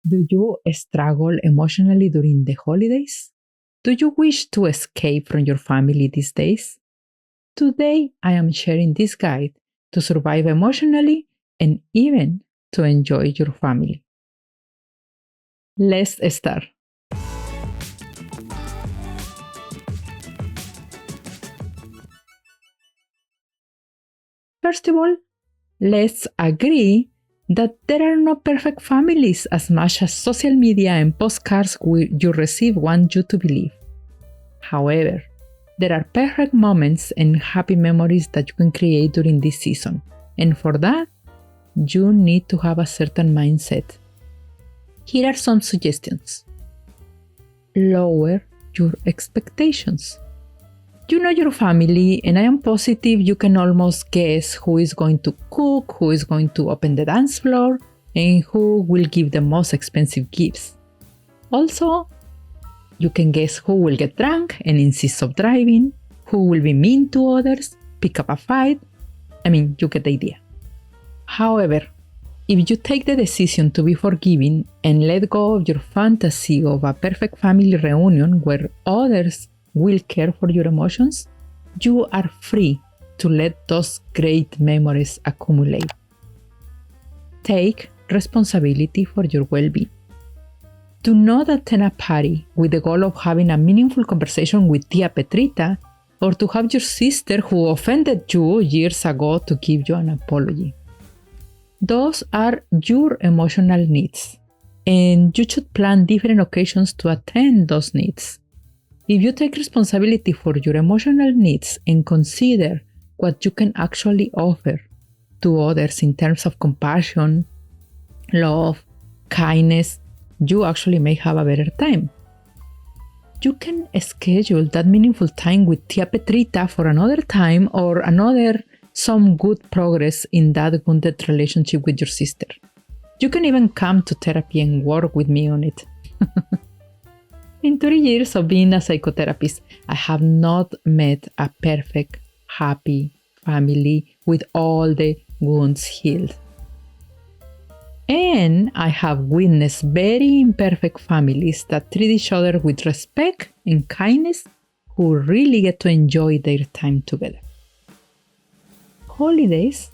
Do you struggle emotionally during the holidays? Do you wish to escape from your family these days? Today, I am sharing this guide to survive emotionally and even to enjoy your family. Let's start. First of all, let's agree that there are no perfect families as much as social media and postcards you receive want you to believe. However, there are perfect moments and happy memories that you can create during this season, and for that, you need to have a certain mindset. Here are some suggestions. Lower your expectations. You know your family, and I am positive you can almost guess who is going to cook, who is going to open the dance floor, and who will give the most expensive gifts. Also, you can guess who will get drunk and insist on driving, who will be mean to others, pick up a fight. You get the idea. However, if you take the decision to be forgiving and let go of your fantasy of a perfect family reunion where others will care for your emotions, you are free to let those great memories accumulate. Take responsibility for your well-being. Do not attend a party with the goal of having a meaningful conversation with Tia Petrita or to have your sister who offended you years ago to give you an apology. Those are your emotional needs, and you should plan different occasions to attend those needs. If you take responsibility for your emotional needs and consider what you can actually offer to others in terms of compassion, love, kindness, you actually may have a better time. You can schedule that meaningful time with Tia Petrita for another time or some good progress in that wounded relationship with your sister. You can even come to therapy and work with me on it. In 30 years of being a psychotherapist, I have not met a perfect, happy family with all the wounds healed. And I have witnessed very imperfect families that treat each other with respect and kindness who really get to enjoy their time together. Holidays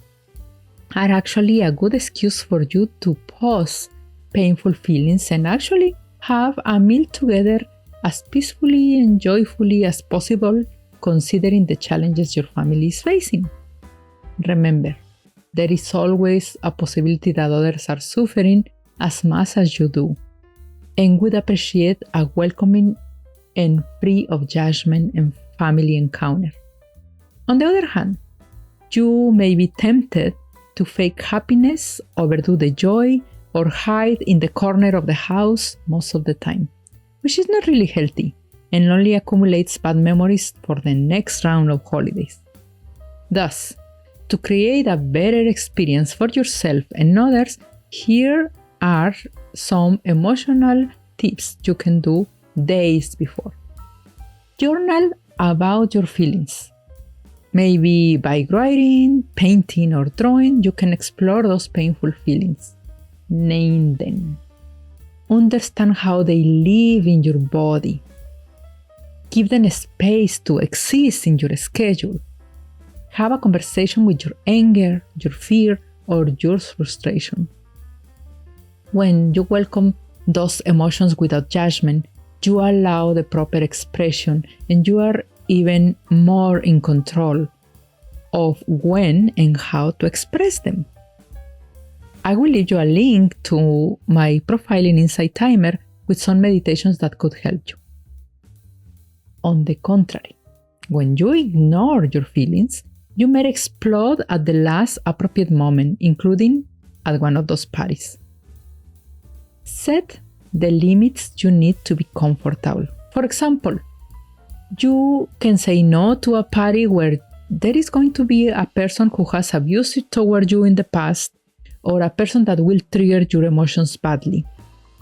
are actually a good excuse for you to pause painful feelings and actually have a meal together as peacefully and joyfully as possible, considering the challenges your family is facing. Remember, there is always a possibility that others are suffering as much as you do, and would appreciate a welcoming and free of judgment and family encounter. On the other hand, you may be tempted to fake happiness, overdo the joy, or hide in the corner of the house most of the time, which is not really healthy and only accumulates bad memories for the next round of holidays. Thus, to create a better experience for yourself and others, here are some emotional tips you can do days before. Journal about your feelings. Maybe by writing, painting, or drawing, you can explore those painful feelings. Name them. Understand how they live in your body. Give them space to exist in your schedule. Have a conversation with your anger, your fear, or your frustration. When you welcome those emotions without judgment, you allow the proper expression and you are even more in control of when and how to express them. I will leave you a link to my profile in Insight Timer with some meditations that could help you. On the contrary, when you ignore your feelings, you may explode at the last appropriate moment, including at one of those parties. Set the limits you need to be comfortable. For example, you can say no to a party where there is going to be a person who has abused toward you in the past or a person that will trigger your emotions badly.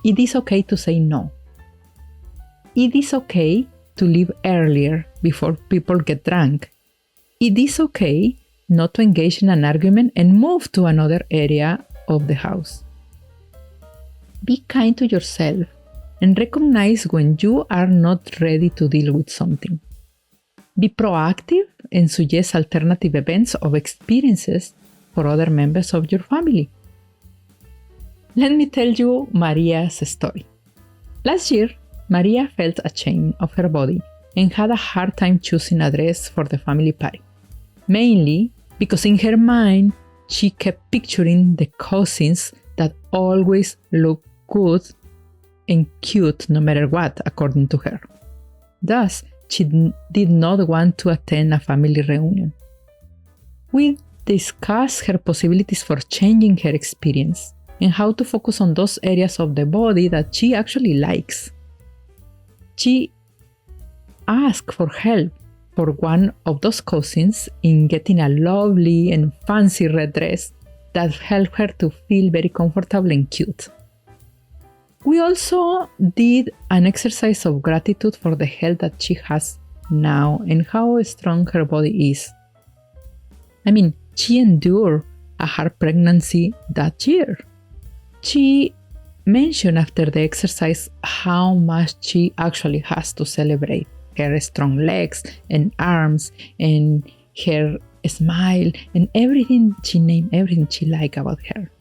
It is okay to say no. It is okay to leave earlier before people get drunk. It is okay not to engage in an argument and move to another area of the house. Be kind to yourself and recognize when you are not ready to deal with something. Be proactive and suggest alternative events or experiences for other members of your family. Let me tell you Maria's story. Last year, Maria felt ashamed of her body and had a hard time choosing a dress for the family party, mainly because in her mind, she kept picturing the cousins that always look good and cute no matter what, according to her. Thus, she did not want to attend a family reunion. We discussed her possibilities for changing her experience and how to focus on those areas of the body that she actually likes. She asked for help for one of those cousins in getting a lovely and fancy red dress that helped her to feel very comfortable and cute. We also did an exercise of gratitude for the health that she has now and how strong her body is. She endured a hard pregnancy that year. She mentioned after the exercise how much she actually has to celebrate her strong legs and arms and her smile and everything she named, everything she liked about her.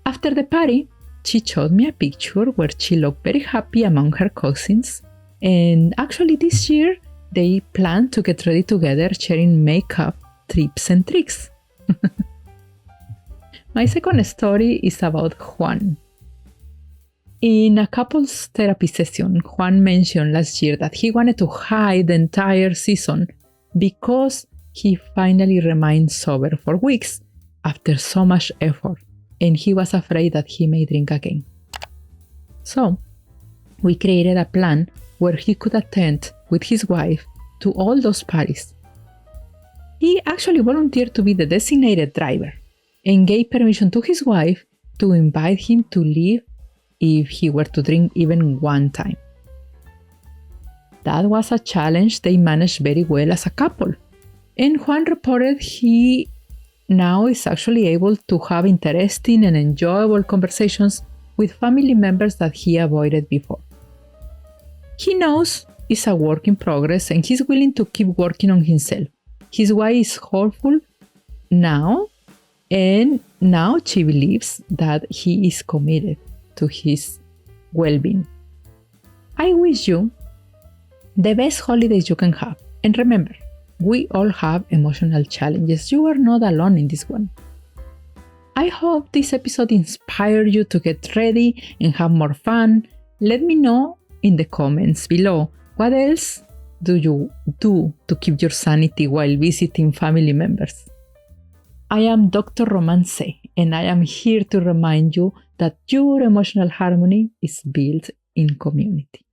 After the party, she showed me a picture where she looked very happy among her cousins, and actually this year they plan to get ready together sharing makeup tips and tricks. My second story is about Juan. In a couples therapy session, Juan mentioned last year that he wanted to hide the entire season because he finally remained sober for weeks after so much effort, and he was afraid that he may drink again. So, we created a plan where he could attend with his wife to all those parties. He actually volunteered to be the designated driver and gave permission to his wife to invite him to leave if he were to drink even one time. That was a challenge they managed very well as a couple, and Juan reported he now is actually able to have interesting and enjoyable conversations with family members that he avoided before. He knows it's a work in progress and he's willing to keep working on himself. His wife is hopeful now, and now she believes that he is committed to his well-being. I wish you the best holidays you can have. And remember, we all have emotional challenges. You are not alone in this one. I hope this episode inspired you to get ready and have more fun. Let me know in the comments below what else do you do to keep your sanity while visiting family members. I am Dr. Romance, and I am here to remind you that your emotional harmony is built in community.